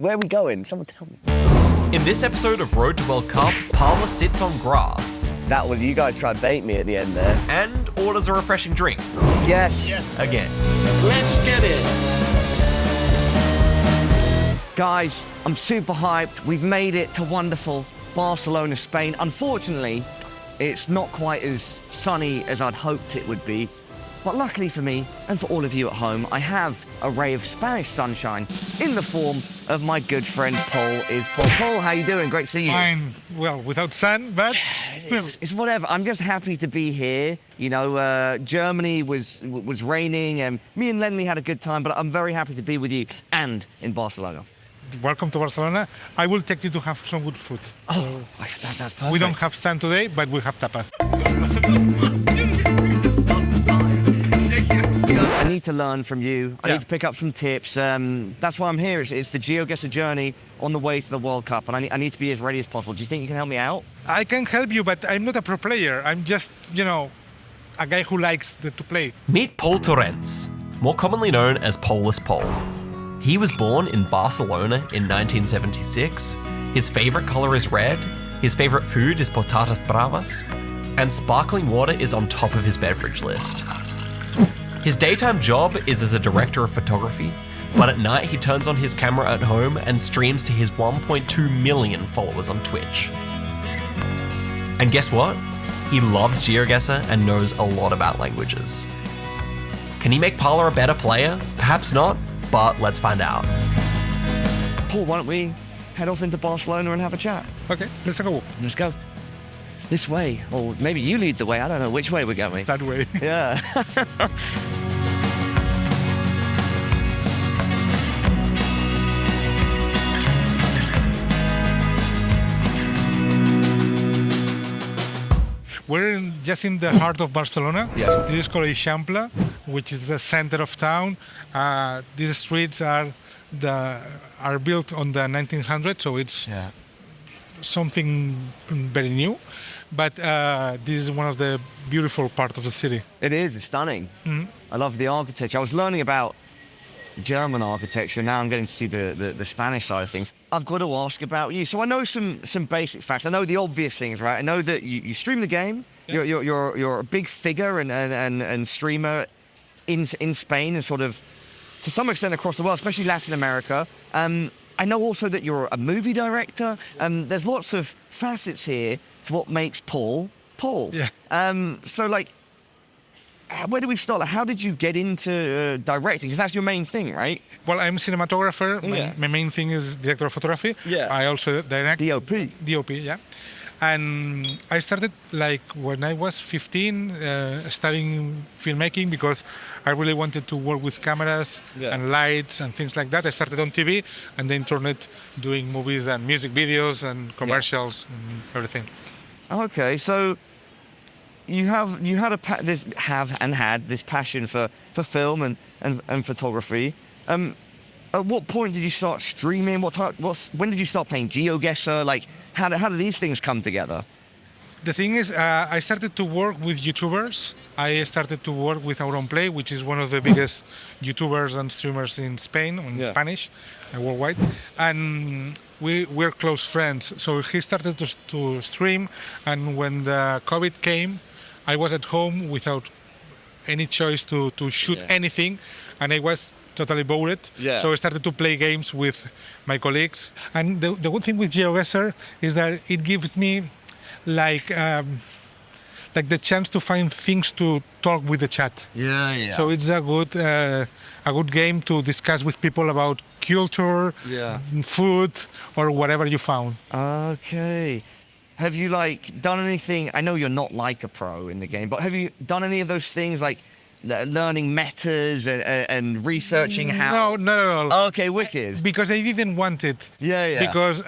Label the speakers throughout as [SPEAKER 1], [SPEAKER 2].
[SPEAKER 1] Where are we going? Someone tell me.
[SPEAKER 2] In this episode of Road to World Cup, Parla sits on grass
[SPEAKER 1] That was, you guys tried to bait me at the end there.
[SPEAKER 2] and orders a refreshing drink.
[SPEAKER 1] Yes.
[SPEAKER 2] Again.
[SPEAKER 3] Let's get it.
[SPEAKER 1] Guys, I'm super hyped. We've made it to wonderful Barcelona, Spain. Unfortunately, it's not quite as sunny as I'd hoped it would be. But luckily for me, and for all of you at home, I have a ray of Spanish sunshine in the form of my good friend Paul. Paul, how you doing? Great to see you.
[SPEAKER 4] Fine. Well, without sun, but still.
[SPEAKER 1] It's whatever. I'm just happy to be here. You know, Germany was raining, and me and Lenny had a good time, but I'm very happy to be with you and in Barcelona.
[SPEAKER 4] Welcome to Barcelona. I will take you to have some good food.
[SPEAKER 1] Oh, that's perfect.
[SPEAKER 4] We don't have sun today, but we have tapas.
[SPEAKER 1] I need to learn from you. I need to pick up some tips. That's why I'm here. It's the GeoGuessr journey on the way to the World Cup, and I need to be as ready as possible. Do you think you can help me out?
[SPEAKER 4] I can help you, but I'm not a pro player. I'm just, a guy who likes to play.
[SPEAKER 2] Meet Paul Torrents, more commonly known as Polus Paul. He was born in Barcelona in 1976. His favorite color is red, his favorite food is patatas bravas, and sparkling water is on top of his beverage list. His daytime job is as a director of photography, but at night he turns on his camera at home and streams to his 1.2 million followers on Twitch. And guess what? He loves GeoGuessr and knows a lot about languages. Can he make Parla a better player? Perhaps not, but let's find out.
[SPEAKER 1] Paul, why don't we head off into Barcelona and have a chat?
[SPEAKER 4] Okay, let's go.
[SPEAKER 1] Let's go. This way, or maybe you lead the way. I don't know which way we're going.
[SPEAKER 4] That way.
[SPEAKER 1] Yeah.
[SPEAKER 4] We're just in the heart of Barcelona.
[SPEAKER 1] Yes.
[SPEAKER 4] This is called Eixample, which is the center of town. These streets are built on the 1900s, so it's something very new. But this is one of the beautiful parts of the city.
[SPEAKER 1] It is. It's stunning.
[SPEAKER 4] Mhm.
[SPEAKER 1] I love the architecture. I was learning about German architecture. Now I'm getting to see the Spanish side of things. I've got to ask about you. So I know some basic facts. I know the obvious things, right? I know that you stream the game.
[SPEAKER 4] Yeah.
[SPEAKER 1] You're a big figure and streamer in Spain and sort of to some extent across the world, especially Latin America. I know also that you're a movie director. There's lots of facets here to what makes Paul Paul.
[SPEAKER 4] Yeah.
[SPEAKER 1] So like, where do we start? Like, how did you get into directing? Because that's your main thing, right?
[SPEAKER 4] Well, I'm a cinematographer.
[SPEAKER 1] Yeah.
[SPEAKER 4] My main thing is director of photography.
[SPEAKER 1] Yeah.
[SPEAKER 4] I also direct.
[SPEAKER 1] DOP.
[SPEAKER 4] DOP, yeah. And I started like when I was 15, studying filmmaking because I really wanted to work with cameras and lights and things like that. I started on TV and the internet doing movies and music videos and commercials and everything.
[SPEAKER 1] Okay, so you had this passion for film and photography. At what point did you start streaming? When did you start playing GeoGuessr? Like, how do these things come together?
[SPEAKER 4] The thing is, I started to work with YouTubers. I started to work with Auronplay, which is one of the biggest YouTubers and streamers in Spain, in Spanish, worldwide. And we're close friends. So he started to stream, and when the COVID came, I was at home without any choice to shoot anything, and I was totally bored.
[SPEAKER 1] Yeah.
[SPEAKER 4] So I started to play games with my colleagues. And the good thing with GeoGuessr is that it gives me like the chance to find things to talk with the chat.
[SPEAKER 1] Yeah.
[SPEAKER 4] So it's a good game to discuss with people about culture, food, or whatever you found.
[SPEAKER 1] Okay. Have you done anything? I know you're not like a pro in the game, but have you done any of those things like learning metas and researching how?
[SPEAKER 4] No, not at all.
[SPEAKER 1] Okay, wicked.
[SPEAKER 4] Because I didn't want it.
[SPEAKER 1] Yeah.
[SPEAKER 4] Because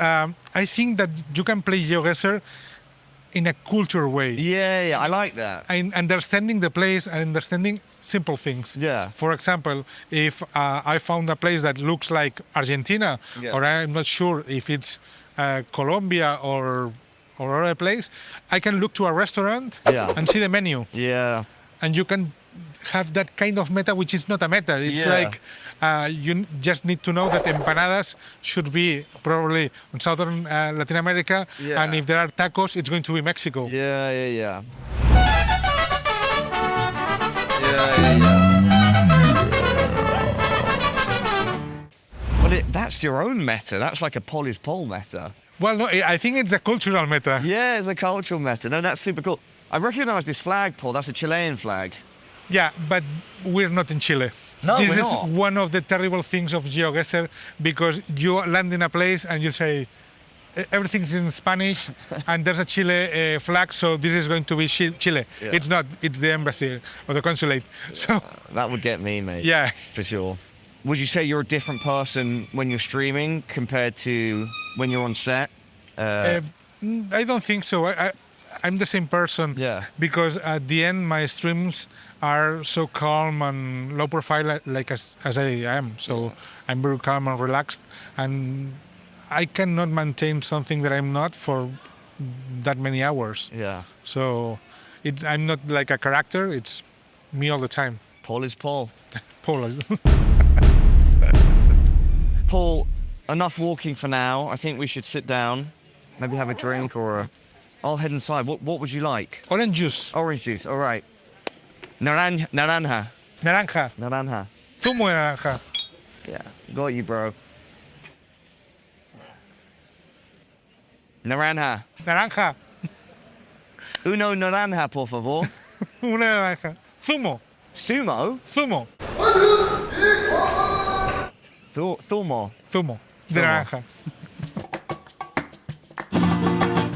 [SPEAKER 4] I think that you can play GeoGuessr in a cultural way.
[SPEAKER 1] Yeah, I like that.
[SPEAKER 4] And understanding the place and understanding simple things.
[SPEAKER 1] Yeah.
[SPEAKER 4] For example, if I found a place that looks like Argentina, or I'm not sure if it's Colombia or other place, I can look to a restaurant and see the menu.
[SPEAKER 1] Yeah.
[SPEAKER 4] And you can have that kind of meta, which is not a meta. It's
[SPEAKER 1] Yeah.
[SPEAKER 4] like you just need to know that empanadas should be probably in southern Latin America,
[SPEAKER 1] Yeah.
[SPEAKER 4] and if there are tacos, it's going to be Mexico.
[SPEAKER 1] Yeah, yeah, yeah. Yeah, yeah, yeah. Well, that's your own meta. That's like a Pol is Pol meta.
[SPEAKER 4] Well, no, I think it's a cultural meta.
[SPEAKER 1] Yeah, it's a cultural meta. No, that's super cool. I recognize this flag, Paul. That's a Chilean flag.
[SPEAKER 4] Yeah, but we're not in Chile.
[SPEAKER 1] No,
[SPEAKER 4] this
[SPEAKER 1] we're
[SPEAKER 4] is
[SPEAKER 1] not.
[SPEAKER 4] one of the terrible things of GeoGuessr, because you land in a place and you say everything's in Spanish and there's a Chile flag, so this is going to be Chile.
[SPEAKER 1] Yeah.
[SPEAKER 4] It's not. It's the embassy or the consulate. So
[SPEAKER 1] That would get me, mate.
[SPEAKER 4] yeah,
[SPEAKER 1] For sure. Would you say you're a different person when you're streaming compared to when you're on set?
[SPEAKER 4] I don't think so. I'm the same person.
[SPEAKER 1] Yeah.
[SPEAKER 4] Because at the end, my streams are so calm and low profile, like as I am. So I'm very calm and relaxed, and I cannot maintain something that I'm not for that many hours.
[SPEAKER 1] Yeah.
[SPEAKER 4] So I'm not like a character. It's me all the time.
[SPEAKER 1] Paul is Paul.
[SPEAKER 4] Paul.
[SPEAKER 1] Paul, enough walking for now. I think we should sit down, maybe have a drink or I'll head inside. What would you like?
[SPEAKER 4] Orange juice.
[SPEAKER 1] Orange juice, all right. Naranja.
[SPEAKER 4] Naranja.
[SPEAKER 1] Naranja.
[SPEAKER 4] Zumo de naranja.
[SPEAKER 1] Yeah, got you, bro. Naranja.
[SPEAKER 4] Naranja.
[SPEAKER 1] Uno naranja, por favor.
[SPEAKER 4] Una naranja. Zumo.
[SPEAKER 1] Sumo?
[SPEAKER 4] Zumo.
[SPEAKER 1] Thumo.
[SPEAKER 4] Zumo. De
[SPEAKER 1] Zumo.
[SPEAKER 4] naranja.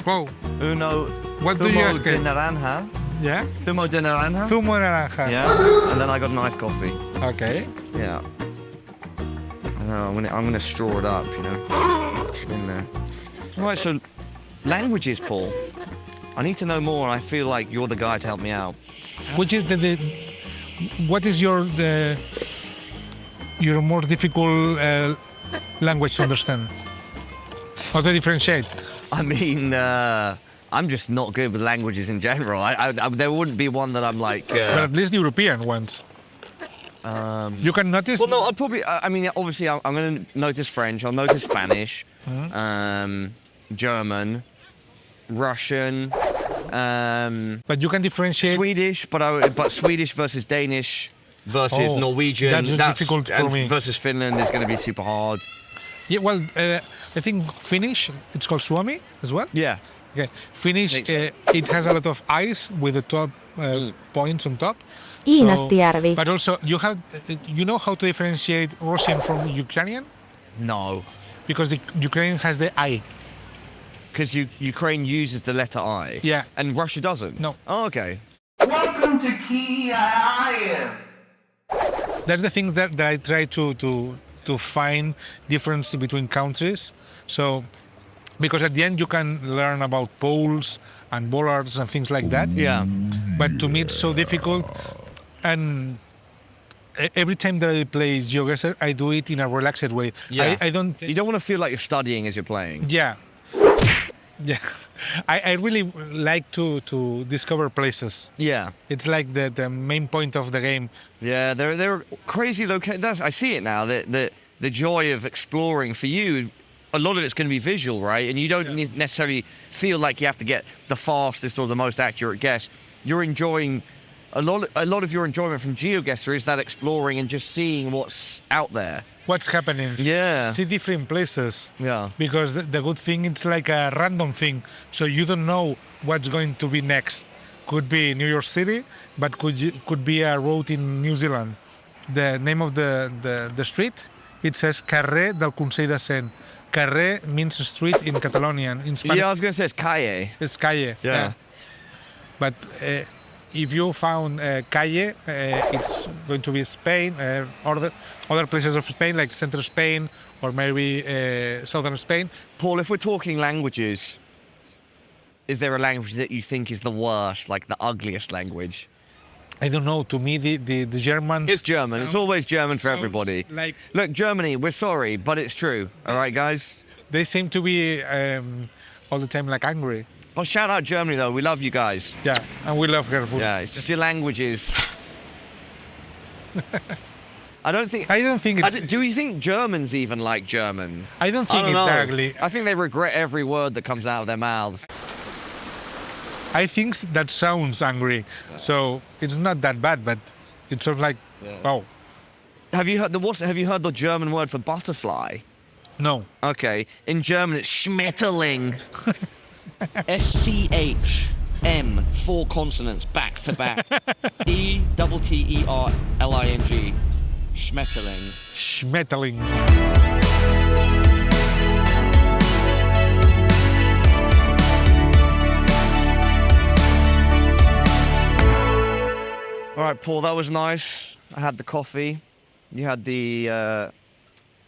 [SPEAKER 4] Wow.
[SPEAKER 1] Uno
[SPEAKER 4] What do you
[SPEAKER 1] zumo
[SPEAKER 4] ask
[SPEAKER 1] de
[SPEAKER 4] it?
[SPEAKER 1] naranja.
[SPEAKER 4] Yeah?
[SPEAKER 1] Zumo de naranja.
[SPEAKER 4] Zumo de naranja.
[SPEAKER 1] Yeah, and then I got an iced coffee.
[SPEAKER 4] Okay.
[SPEAKER 1] Yeah. I'm gonna straw it up, you know. In there. Right, so languages, Paul. I need to know more. I feel like you're the guy to help me out.
[SPEAKER 4] Which is what is your more difficult language to understand? How to differentiate?
[SPEAKER 1] I mean, I'm just not good with languages in general. There wouldn't be one that I'm like.
[SPEAKER 4] But at least the European ones. You can notice.
[SPEAKER 1] Well, no, I'd probably. I mean, obviously, I'm going to notice French. I'll notice Spanish, German, Russian,
[SPEAKER 4] But you can differentiate.
[SPEAKER 1] Swedish. But Swedish versus Danish versus
[SPEAKER 4] Oh,
[SPEAKER 1] Norwegian.
[SPEAKER 4] that's difficult for
[SPEAKER 1] and
[SPEAKER 4] me.
[SPEAKER 1] Versus Finland is going to be super hard.
[SPEAKER 4] Yeah, well, I think Finnish, it's called Suomi as well.
[SPEAKER 1] Yeah.
[SPEAKER 4] Okay. Finnish,
[SPEAKER 1] Think so.
[SPEAKER 4] it has a lot of eyes with the top points on top.
[SPEAKER 3] Iinattijärvi.
[SPEAKER 4] But also, you know how to differentiate Russian from Ukrainian?
[SPEAKER 1] No.
[SPEAKER 4] Because the Ukrainian has the I.
[SPEAKER 1] Because Ukraine uses the letter I.
[SPEAKER 4] Yeah.
[SPEAKER 1] And Russia doesn't.
[SPEAKER 4] No.
[SPEAKER 1] Oh, okay.
[SPEAKER 5] Welcome to Kiev.
[SPEAKER 4] That's the thing that I try to find difference between countries. So, because at the end you can learn about poles and bollards and things like that.
[SPEAKER 1] Yeah.
[SPEAKER 4] But to me it's so difficult. And every time that I play GeoGuessr, I do it in a relaxed way.
[SPEAKER 1] Yeah.
[SPEAKER 4] I don't.
[SPEAKER 1] You don't want to feel like you're studying as you're playing.
[SPEAKER 4] Yeah. Yeah. I really like to discover places.
[SPEAKER 1] Yeah.
[SPEAKER 4] It's like the main point of the game.
[SPEAKER 1] Yeah, they're crazy locations. I see it now. The joy of exploring for you, a lot of it's going to be visual, right? And you don't necessarily feel like you have to get the fastest or the most accurate guess. You're enjoying a lot of your enjoyment from GeoGuessr is that exploring and just seeing what's out there.
[SPEAKER 4] What's happening?
[SPEAKER 1] Yeah.
[SPEAKER 4] See different places.
[SPEAKER 1] Yeah.
[SPEAKER 4] Because the good thing, it's like a random thing. So you don't know what's going to be next. Could be New York City, but could be a road in New Zealand. The name of the street, it says Carrer del Consell de Cent. Carrer means street in Catalonian. In Spanish,
[SPEAKER 1] Yeah, I was going to say it's calle.
[SPEAKER 4] it's calle.
[SPEAKER 1] Yeah.
[SPEAKER 4] But if you found calle, it's going to be Spain, or other places of Spain, like central Spain, or maybe southern Spain.
[SPEAKER 1] Paul, if we're talking languages, is there a language that you think is the worst, like the ugliest language?
[SPEAKER 4] I don't know. To me, the German.
[SPEAKER 1] It's German. It's always German for
[SPEAKER 4] sounds
[SPEAKER 1] everybody.
[SPEAKER 4] Like
[SPEAKER 1] Look, Germany, we're sorry, but it's true. All right, guys?
[SPEAKER 4] they seem to be all the time like angry.
[SPEAKER 1] Well, shout out Germany, though. We love you guys.
[SPEAKER 4] Yeah, and we love her food.
[SPEAKER 1] Yeah, it's just your languages. I don't think it's... Do you think Germans even like German?
[SPEAKER 4] I don't think it's ugly.
[SPEAKER 1] I think they regret every word that comes out of their mouths.
[SPEAKER 4] I think that sounds angry, so it's not that bad, but it's sort of like, wow.
[SPEAKER 1] Have you heard the German word for butterfly?
[SPEAKER 4] No.
[SPEAKER 1] Okay, in German it's Schmetterling. SCHM, 4 consonants back to back. ETTERLING. Schmetterling.
[SPEAKER 4] Schmetterling.
[SPEAKER 1] All right, Paul, that was nice. I had the coffee. You had the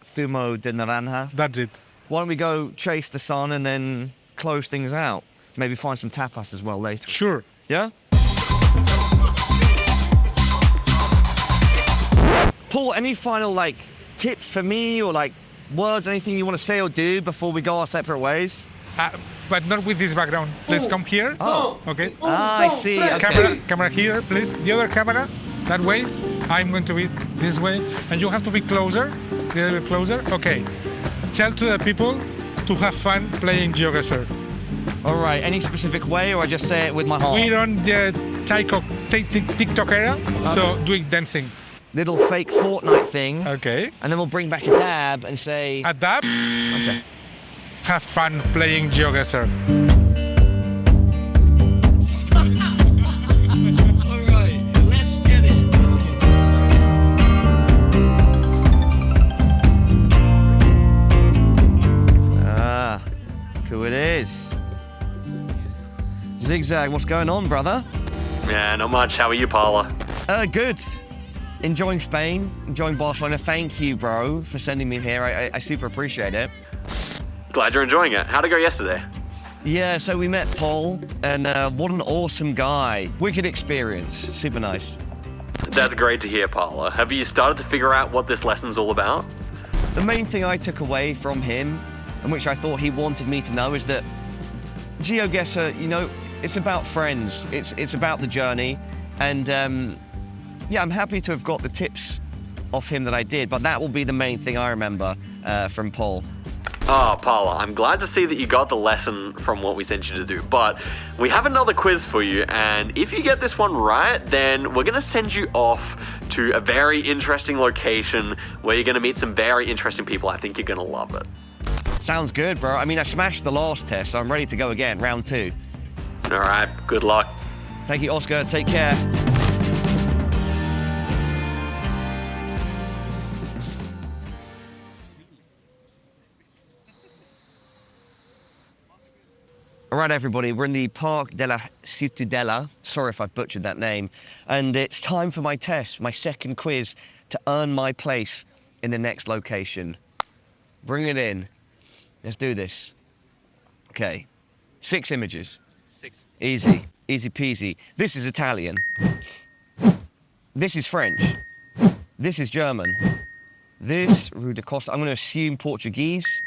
[SPEAKER 1] zumo de naranja.
[SPEAKER 4] That's it.
[SPEAKER 1] Why don't we go chase the sun and then close things out? Maybe find some tapas as well later.
[SPEAKER 4] Sure.
[SPEAKER 1] Yeah? Paul, any final tips for me or words, anything you want to say or do before we go our separate ways?
[SPEAKER 4] But not with this background. Please come here.
[SPEAKER 1] Oh.
[SPEAKER 4] Okay.
[SPEAKER 1] I see. Okay.
[SPEAKER 4] Camera here, please. The other camera, that way. I'm going to be this way. And you have to be closer. A little bit closer. Okay. Tell to the people to have fun playing GeoGuessr.
[SPEAKER 1] All right. Any specific way, or I just say it with my heart?
[SPEAKER 4] We're on the TikTok era, so doing dancing.
[SPEAKER 1] Little fake Fortnite thing.
[SPEAKER 4] Okay.
[SPEAKER 1] And then we'll bring back a dab and say...
[SPEAKER 4] A dab?
[SPEAKER 1] Okay.
[SPEAKER 4] Have fun playing GeoGuessr.
[SPEAKER 1] All right, let's get it. Ah, look who it is. Zigzag, what's going on, brother?
[SPEAKER 2] Yeah, not much. How are you, Paula?
[SPEAKER 1] Good. Enjoying Spain, enjoying Barcelona. Thank you, bro, for sending me here. I super appreciate it.
[SPEAKER 2] Glad you're enjoying it. How'd it go yesterday?
[SPEAKER 1] Yeah, so we met Paul, and what an awesome guy. Wicked experience. Super nice.
[SPEAKER 2] That's great to hear, Paula. Have you started to figure out what this lesson's all about?
[SPEAKER 1] The main thing I took away from him, and which I thought he wanted me to know, is that GeoGuessr, it's about friends. It's about the journey, and yeah, I'm happy to have got the tips off him that I did, but that will be the main thing I remember from Paul.
[SPEAKER 2] Oh, Paula, I'm glad to see that you got the lesson from what we sent you to do, but we have another quiz for you, and if you get this one right, then we're gonna send you off to a very interesting location where you're gonna meet some very interesting people. I think you're gonna love it.
[SPEAKER 1] Sounds good, bro. I mean, I smashed the last test, so I'm ready to go again, round 2.
[SPEAKER 2] All right, good luck.
[SPEAKER 1] Thank you, Oscar. Take care. All right, everybody, we're in the Parc de la Ciutadella. Sorry if I butchered that name. And it's time for my test, my second quiz, to earn my place in the next location. Bring it in. Let's do this. Okay, 6 images.
[SPEAKER 2] 6.
[SPEAKER 1] Easy, easy peasy. This is Italian. This is French. This is German. This, Rue de Costa, I'm gonna assume Portuguese.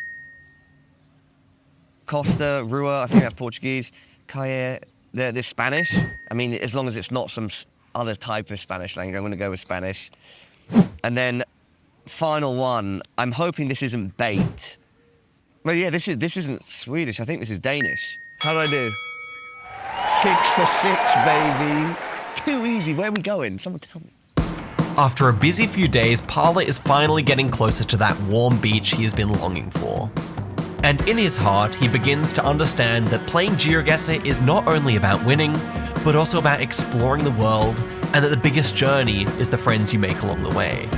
[SPEAKER 1] Costa, Rua, I think that's Portuguese. Calle, there's Spanish. I mean, as long as it's not some other type of Spanish language, I'm gonna go with Spanish. And then, final one, I'm hoping this isn't bait. Well, yeah, this isn't Swedish, I think this is Danish. How did I do? 6 for 6, baby. Too easy, where are we going? Someone tell me.
[SPEAKER 2] After a busy few days, Paula is finally getting closer to that warm beach he has been longing for. And in his heart, he begins to understand that playing GeoGuessr is not only about winning, but also about exploring the world, and that the biggest journey is the friends you make along the way.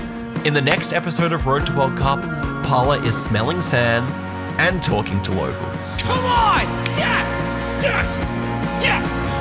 [SPEAKER 2] In the next episode of Road to World Cup, Paula is smelling sand and talking to locals.
[SPEAKER 3] Come on! Yes! Yes! Yes!